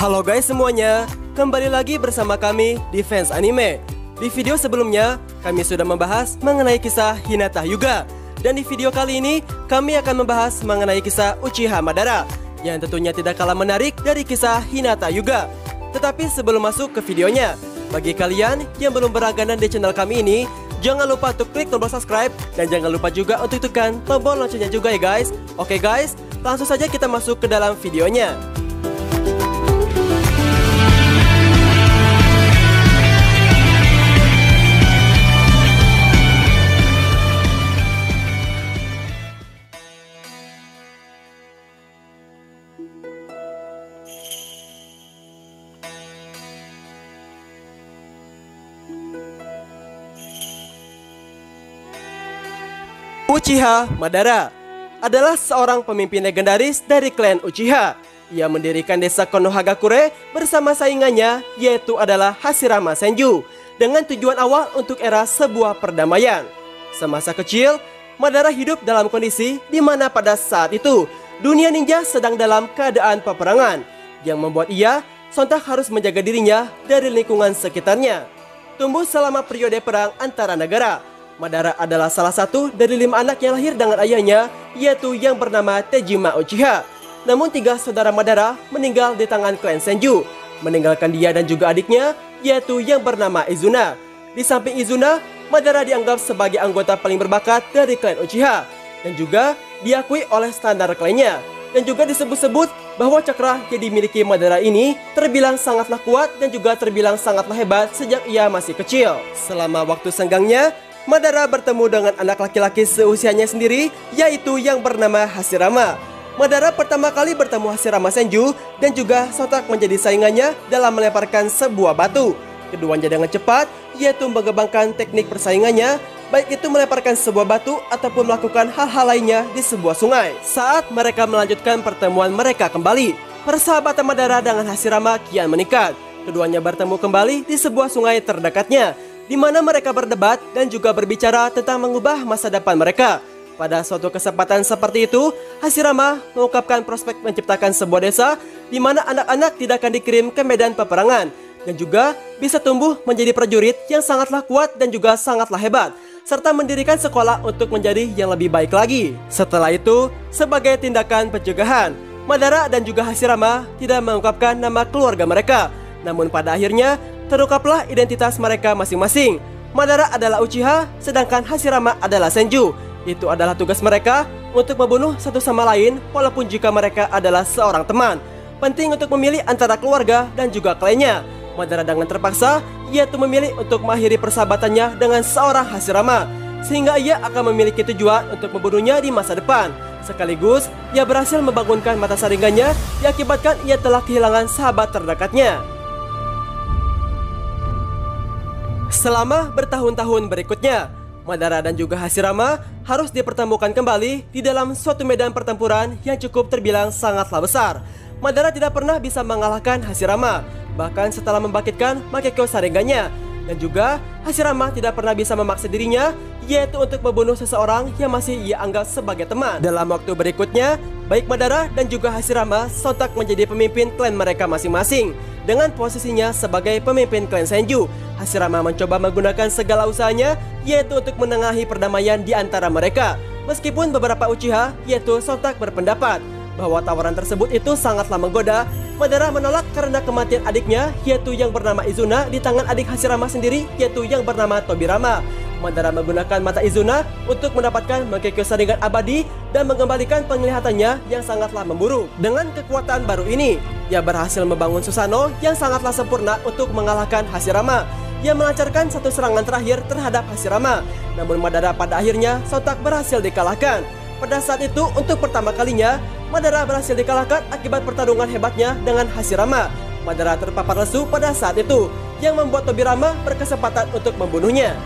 Halo guys semuanya, kembali lagi bersama kami di Fans Anime. Di video sebelumnya, kami sudah membahas mengenai kisah Hinata Hyuga. Dan di video kali ini, kami akan membahas mengenai kisah Uchiha Madara, yang tentunya tidak kalah menarik dari kisah Hinata Hyuga. Tetapi sebelum masuk ke videonya, bagi kalian yang belum berlangganan di channel kami ini, jangan lupa untuk klik tombol subscribe dan jangan lupa juga untuk tekan tombol loncengnya juga ya guys. Oke guys, langsung saja kita masuk ke dalam videonya. Uchiha Madara adalah seorang pemimpin legendaris dari klan Uchiha. Ia mendirikan desa Konohagakure bersama saingannya, yaitu adalah Hashirama Senju, dengan tujuan awal untuk era sebuah perdamaian. Semasa kecil, Madara hidup dalam kondisi di mana pada saat itu dunia ninja sedang dalam keadaan peperangan, yang membuat ia sontak harus menjaga dirinya dari lingkungan sekitarnya. Tumbuh selama periode perang antara negara, Madara adalah salah satu dari 5 anak yang lahir dengan ayahnya, yaitu yang bernama Tejima Uchiha. Namun 3 saudara Madara meninggal di tangan klan Senju, meninggalkan dia dan juga adiknya, yaitu yang bernama Izuna. Di samping Izuna, Madara dianggap sebagai anggota paling berbakat dari klan Uchiha, dan juga diakui oleh standar klannya. Dan juga disebut-sebut bahwa cakra yang dimiliki Madara ini terbilang sangatlah kuat dan juga terbilang sangatlah hebat sejak ia masih kecil. Selama waktu senggangnya, Madara bertemu dengan anak laki-laki seusianya sendiri, yaitu yang bernama Hashirama. Madara pertama kali bertemu Hashirama Senju dan juga sontak menjadi saingannya dalam melemparkan sebuah batu. Keduanya dengan cepat, yaitu mengembangkan teknik persaingannya, baik itu melemparkan sebuah batu ataupun melakukan hal-hal lainnya di sebuah sungai. Saat mereka melanjutkan pertemuan mereka kembali, persahabatan Madara dengan Hashirama kian meningkat. Keduanya bertemu kembali di sebuah sungai terdekatnya, di mana mereka berdebat dan juga berbicara tentang mengubah masa depan mereka. Pada suatu kesempatan seperti itu, Hashirama mengungkapkan prospek menciptakan sebuah desa di mana anak-anak tidak akan dikirim ke medan peperangan dan juga bisa tumbuh menjadi prajurit yang sangatlah kuat dan juga sangatlah hebat, serta mendirikan sekolah untuk menjadi yang lebih baik lagi. Setelah itu, sebagai tindakan pencegahan, Madara dan juga Hashirama tidak mengungkapkan nama keluarga mereka. Namun pada akhirnya, terungkaplah identitas mereka masing-masing. Madara adalah Uchiha, sedangkan Hashirama adalah Senju. Itu adalah tugas mereka untuk membunuh satu sama lain, walaupun jika mereka adalah seorang teman. Penting untuk memilih antara keluarga dan juga klannya. Madara dengan terpaksa, yaitu memilih untuk mengakhiri persahabatannya dengan seorang Hashirama, sehingga ia akan memiliki tujuan untuk membunuhnya di masa depan. Sekaligus, ia berhasil membangunkan mata saringannya, yang akibatkan ia telah kehilangan sahabat terdekatnya. Selama bertahun-tahun berikutnya, Madara dan juga Hashirama harus dipertemukan kembali di dalam suatu medan pertempuran yang cukup terbilang sangatlah besar. Madara tidak pernah bisa mengalahkan Hashirama, bahkan setelah membangkitkan Makekyo Sharingannya. Dan juga Hashirama tidak pernah bisa memaksa dirinya, yaitu untuk membunuh seseorang yang masih ia anggap sebagai teman. Dalam waktu berikutnya, baik Madara dan juga Hashirama sontak menjadi pemimpin klan mereka masing-masing. Dengan posisinya sebagai pemimpin klan Senju, Hashirama mencoba menggunakan segala usahanya, yaitu untuk menengahi perdamaian di antara mereka. Meskipun beberapa Uchiha, yaitu sontak berpendapat bahwa tawaran tersebut itu sangatlah menggoda, Madara menolak karena kematian adiknya, yaitu yang bernama Izuna, di tangan adik Hashirama sendiri, yaitu yang bernama Tobirama. Madara menggunakan mata Izuna untuk mendapatkan Makekyo Sharingan abadi dan mengembalikan penglihatannya yang sangatlah memburuk. Dengan kekuatan baru ini, ia berhasil membangun Susanoo yang sangatlah sempurna untuk mengalahkan Hashirama, yang melancarkan satu serangan terakhir terhadap Hashirama. Namun Madara pada akhirnya sontak berhasil dikalahkan. Pada saat itu, untuk pertama kalinya, Madara berhasil dikalahkan akibat pertarungan hebatnya dengan Hashirama. Madara terpapar lesu pada saat itu, yang membuat Tobirama berkesempatan untuk membunuhnya.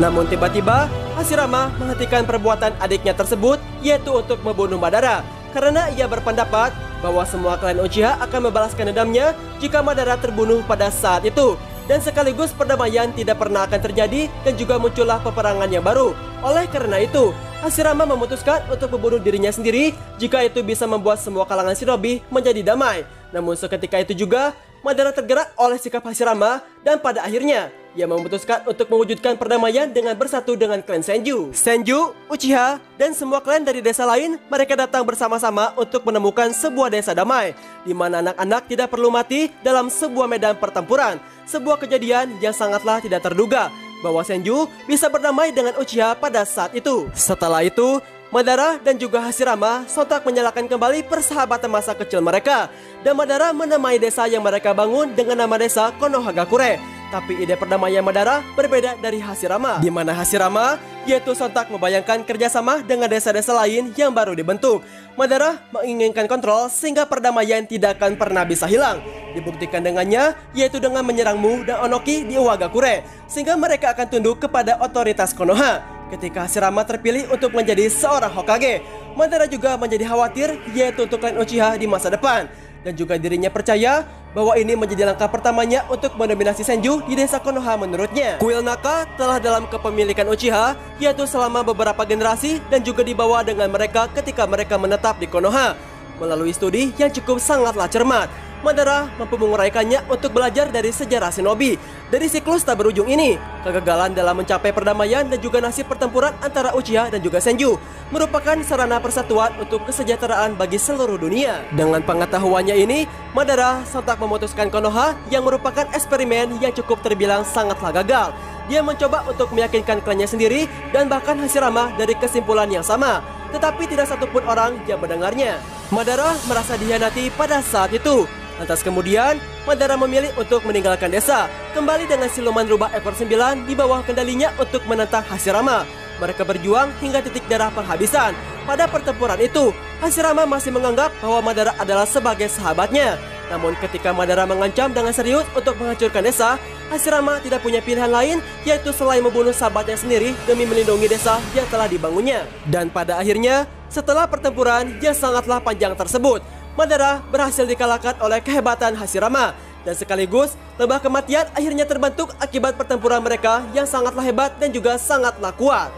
Namun tiba-tiba, Hashirama menghentikan perbuatan adiknya tersebut, yaitu untuk membunuh Madara, karena ia berpendapat bahwa semua klan Uchiha akan membalaskan dendamnya jika Madara terbunuh pada saat itu. Dan sekaligus perdamaian tidak pernah akan terjadi dan juga muncullah peperangan yang baru. Oleh karena itu, Hashirama memutuskan untuk membunuh dirinya sendiri jika itu bisa membuat semua kalangan shinobi menjadi damai. Namun seketika itu juga, Madara tergerak oleh sikap Hashirama dan pada akhirnya ia memutuskan untuk mewujudkan perdamaian dengan bersatu dengan klan Senju. Senju, Uchiha, dan semua klan dari desa lain, mereka datang bersama-sama untuk menemukan sebuah desa damai, di mana anak-anak tidak perlu mati dalam sebuah medan pertempuran. Sebuah kejadian yang sangatlah tidak terduga, bahwa Senju bisa berdamai dengan Uchiha pada saat itu. Setelah itu, Madara dan juga Hashirama sontak menyalakan kembali persahabatan masa kecil mereka, dan Madara menamai desa yang mereka bangun dengan nama desa Konohagakure. Tapi ide perdamaian Madara berbeda dari Hashirama, di mana Hashirama yaitu sontak membayangkan kerjasama dengan desa-desa lain yang baru dibentuk. Madara menginginkan kontrol sehingga perdamaian tidak akan pernah bisa hilang. Dibuktikan dengannya yaitu dengan menyerang Mu dan Onoki di Iwagakure, sehingga mereka akan tunduk kepada otoritas Konoha. Ketika Hashirama terpilih untuk menjadi seorang Hokage, Madara juga menjadi khawatir yaitu untuk klan Uchiha di masa depan. Dan juga dirinya percaya bahwa ini menjadi langkah pertamanya untuk mendominasi Senju di desa Konoha menurutnya. Kuil Naka telah dalam kepemilikan Uchiha yaitu selama beberapa generasi dan juga dibawa dengan mereka ketika mereka menetap di Konoha. Melalui studi yang cukup sangatlah cermat, Madara mampu menguraikannya untuk belajar dari sejarah shinobi. Dari siklus tak berujung ini, kegagalan dalam mencapai perdamaian dan juga nasib pertempuran antara Uchiha dan juga Senju merupakan sarana persatuan untuk kesejahteraan bagi seluruh dunia. Dengan pengetahuannya ini, Madara sontak memutuskan Konoha yang merupakan eksperimen yang cukup terbilang sangatlah gagal. Dia mencoba untuk meyakinkan klannya sendiri dan bahkan Hashirama dari kesimpulan yang sama, tetapi tidak satupun orang yang mendengarnya. Madara merasa dikhianati pada saat itu. Lantas kemudian, Madara memilih untuk meninggalkan desa, kembali dengan siluman rubah ekor 9 di bawah kendalinya untuk menentang Hashirama. Mereka berjuang hingga titik darah penghabisan. Pada pertempuran itu, Hashirama masih menganggap bahwa Madara adalah sebagai sahabatnya. Namun ketika Madara mengancam dengan serius untuk menghancurkan desa, Hashirama tidak punya pilihan lain yaitu selain membunuh sahabatnya sendiri demi melindungi desa yang telah dibangunnya. Dan pada akhirnya, setelah pertempuran yang sangatlah panjang tersebut, Madara berhasil dikalahkan oleh kehebatan Hashirama, dan sekaligus lembah kematian akhirnya terbentuk akibat pertempuran mereka yang sangatlah hebat dan juga sangatlah kuat.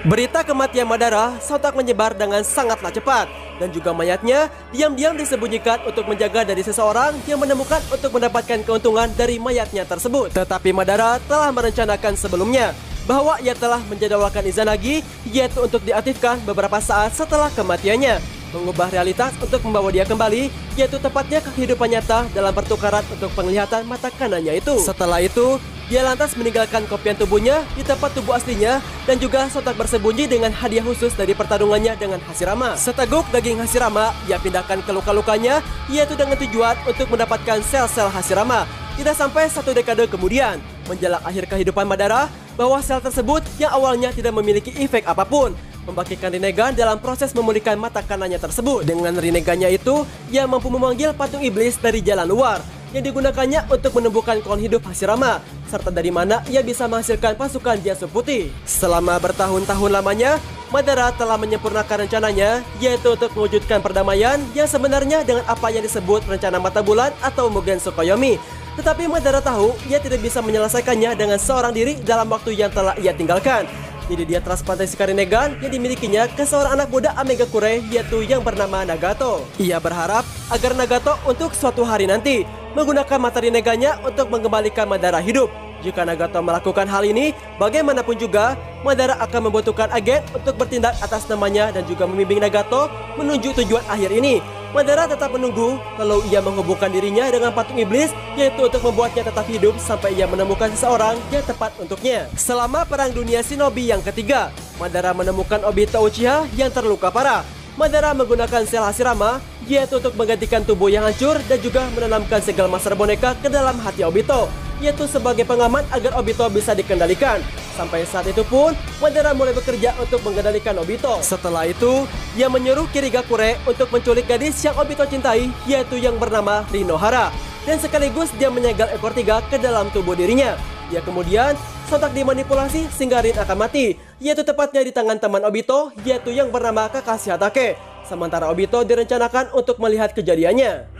Berita kematian Madara sontak menyebar dengan sangatlah cepat, dan juga mayatnya diam-diam disembunyikan untuk menjaga dari seseorang yang menemukan untuk mendapatkan keuntungan dari mayatnya tersebut. Tetapi Madara telah merencanakan sebelumnya bahwa ia telah menjadwalkan Izanagi yaitu untuk diaktifkan beberapa saat setelah kematiannya, mengubah realitas untuk membawa dia kembali, yaitu tepatnya kehidupan nyata dalam pertukaran untuk penglihatan mata kanannya itu. Setelah itu, dia lantas meninggalkan kopian tubuhnya di tempat tubuh aslinya dan juga sontak bersembunyi dengan hadiah khusus dari pertarungannya dengan Hashirama. Seteguk daging Hashirama ia pindahkan ke luka-lukanya, yaitu dengan tujuan untuk mendapatkan sel-sel Hashirama. Tidak sampai 1 dekade kemudian, menjelang akhir kehidupan Madara, bahwa sel tersebut yang awalnya tidak memiliki efek apapun membagikan Rinnegan dalam proses memulihkan mata kanannya tersebut. Dengan Rinnegannya itu, ia mampu memanggil patung iblis dari jalan luar yang digunakannya untuk menemukan klon hidup Hashirama, serta dari mana ia bisa menghasilkan pasukan Jasu Putih. Selama bertahun-tahun lamanya, Madara telah menyempurnakan rencananya, yaitu untuk mewujudkan perdamaian yang sebenarnya dengan apa yang disebut rencana mata bulan atau Mugen Tsukuyomi. Tetapi Madara tahu ia tidak bisa menyelesaikannya dengan seorang diri dalam waktu yang telah ia tinggalkan. Jadi dia transplantasikan Rinnegan yang dimilikinya ke seorang anak muda Amegakure, yaitu yang bernama Nagato. Ia berharap agar Nagato untuk suatu hari nanti menggunakan mata Rinnegannya untuk mengembalikan Madara hidup. Jika Nagato melakukan hal ini, bagaimanapun juga Madara akan membutuhkan agen untuk bertindak atas namanya dan juga membimbing Nagato menuju tujuan akhir ini. Madara tetap menunggu, lalu ia menghubungkan dirinya dengan patung iblis, yaitu untuk membuatnya tetap hidup sampai ia menemukan seseorang yang tepat untuknya. Selama Perang Dunia Shinobi yang ketiga, Madara menemukan Obito Uchiha yang terluka parah. Madara menggunakan sel Hashirama, yaitu untuk menggantikan tubuh yang hancur dan juga menanamkan segel master boneka ke dalam hati Obito, yaitu sebagai pengaman agar Obito bisa dikendalikan. Sampai saat itu pun, Madara mulai bekerja untuk mengendalikan Obito. Setelah itu, ia menyuruh Kirigakure untuk menculik gadis yang Obito cintai, yaitu yang bernama Rinohara. Dan sekaligus dia menyegel ekor 3 ke dalam tubuh dirinya. Dia kemudian sontak dimanipulasi sehingga Rin akan mati, yaitu tepatnya di tangan teman Obito, yaitu yang bernama Kakashi Hatake. Sementara Obito direncanakan untuk melihat kejadiannya.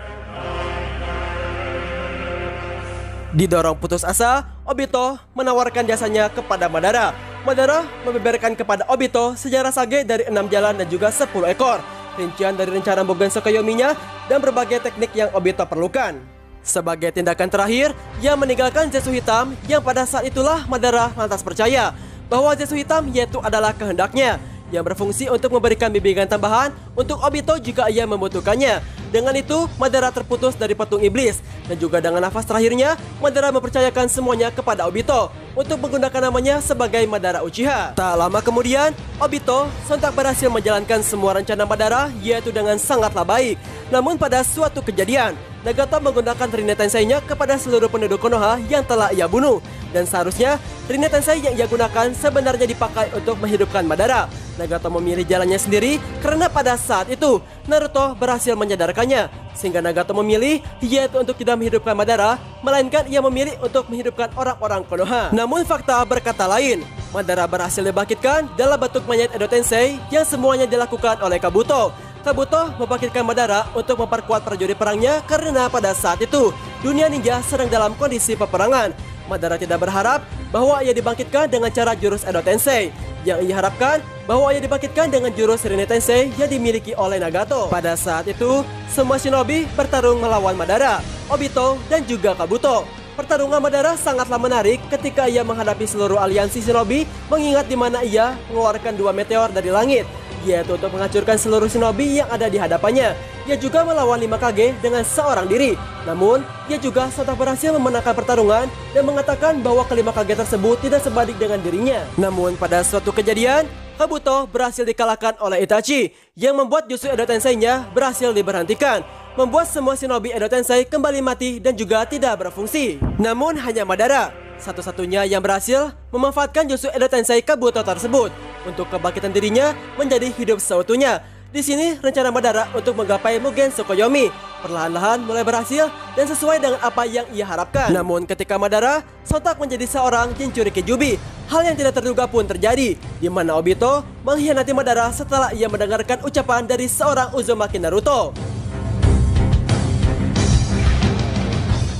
Didorong putus asa, Obito menawarkan jasanya kepada Madara. Madara membeberkan kepada Obito sejarah Sage dari 6 jalan dan juga 10 ekor, rincian dari rencana Mugen Tsukuyomi-nya, dan berbagai teknik yang Obito perlukan. Sebagai tindakan terakhir, ia meninggalkan Zetsu Hitam yang pada saat itulah Madara lantas percaya bahwa Zetsu Hitam yaitu adalah kehendaknya, yang berfungsi untuk memberikan bimbingan tambahan untuk Obito jika ia membutuhkannya. Dengan itu, Madara terputus dari patung iblis, dan juga dengan nafas terakhirnya, Madara mempercayakan semuanya kepada Obito untuk menggunakan namanya sebagai Madara Uchiha. Tak lama kemudian, Obito sontak berhasil menjalankan semua rencana Madara, yaitu dengan sangatlah baik. Namun pada suatu kejadian, Nagato menggunakan Rinne Tensei-nya kepada seluruh penduduk Konoha yang telah ia bunuh. Dan seharusnya Rinne Tensei yang ia gunakan sebenarnya dipakai untuk menghidupkan Madara. Nagato memilih jalannya sendiri karena pada saat itu Naruto berhasil menyadarkannya, sehingga Nagato memilih yaitu untuk tidak menghidupkan Madara, melainkan ia memilih untuk menghidupkan orang-orang Konoha. Namun fakta berkata lain. Madara berhasil dibangkitkan dalam bentuk mayat Edo Tensei yang semuanya dilakukan oleh Kabuto. Kabuto membangkitkan Madara untuk memperkuat prajurit perangnya karena pada saat itu dunia ninja sedang dalam kondisi peperangan. Madara tidak berharap bahwa ia dibangkitkan dengan cara jurus Edo Tensei. Yang ia harapkan bahwa ia dibangkitkan dengan jurus Rinne Tensei yang dimiliki oleh Nagato. Pada saat itu, semua shinobi bertarung melawan Madara, Obito, dan juga Kabuto. Pertarungan Madara sangatlah menarik ketika ia menghadapi seluruh aliansi shinobi, mengingat di mana ia mengeluarkan 2 meteor dari langit, yaitu untuk menghancurkan seluruh shinobi yang ada di hadapannya. Ia juga melawan 5 Kage dengan seorang diri. Namun, ia juga sontak berhasil memenangkan pertarungan dan mengatakan bahwa kelima Kage tersebut tidak sebanding dengan dirinya. Namun, pada suatu kejadian, Kabuto berhasil dikalahkan oleh Itachi, yang membuat Jutsu Edo Tensei-nya berhasil diberhentikan, membuat semua shinobi Edo Tensei kembali mati dan juga tidak berfungsi. Namun, hanya Madara satu-satunya yang berhasil memanfaatkan Jutsu Edo Tensei Kabuto tersebut untuk kebangkitan dirinya menjadi hidup seutuhnya. Di sini rencana Madara untuk menggapai Mugen Tsukuyomi perlahan-lahan mulai berhasil dan sesuai dengan apa yang ia harapkan. Namun ketika Madara sontak menjadi seorang Jinchuriki Jubi, hal yang tidak terduga pun terjadi, di mana Obito mengkhianati Madara setelah ia mendengarkan ucapan dari seorang Uzumaki Naruto.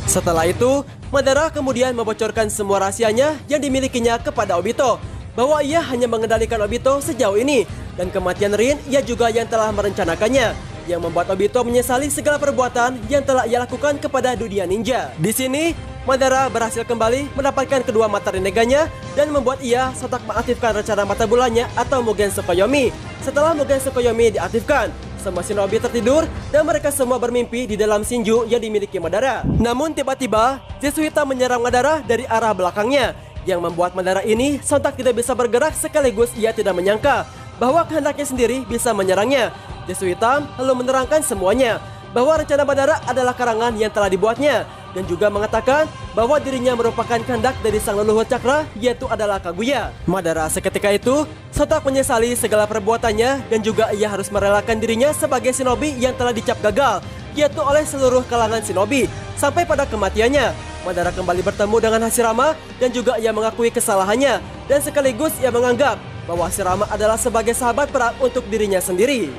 Setelah itu, Madara kemudian membocorkan semua rahasianya yang dimilikinya kepada Obito, bahwa ia hanya mengendalikan Obito sejauh ini, dan kematian Rin ia juga yang telah merencanakannya, yang membuat Obito menyesali segala perbuatan yang telah ia lakukan kepada dunia ninja. Di sini, Madara berhasil kembali mendapatkan kedua mata Rinnegan-nya dan membuat ia sontak mengaktifkan rencana mata bulannya atau Mugen Tsukuyomi. Setelah Mugen Tsukuyomi diaktifkan, semua shinobi tertidur dan mereka semua bermimpi di dalam Shinju yang dimiliki Madara. Namun tiba-tiba, Zetsu Hitam menyerang Madara dari arah belakangnya, yang membuat Madara ini sontak tidak bisa bergerak, sekaligus ia tidak menyangka bahwa kehendaknya sendiri bisa menyerangnya. Zetsu Hitam lalu menerangkan semuanya, bahwa rencana Madara adalah karangan yang telah dibuatnya, dan juga mengatakan bahwa dirinya merupakan kehendak dari sang leluhur cakra, yaitu adalah Kaguya. Madara seketika itu sontak menyesali segala perbuatannya, dan juga ia harus merelakan dirinya sebagai shinobi yang telah dicap gagal, yaitu oleh seluruh kalangan shinobi. Sampai pada kematiannya, Madara kembali bertemu dengan Hashirama dan juga ia mengakui kesalahannya, dan sekaligus ia menganggap bahwa Hashirama adalah sebagai sahabat perang untuk dirinya sendiri.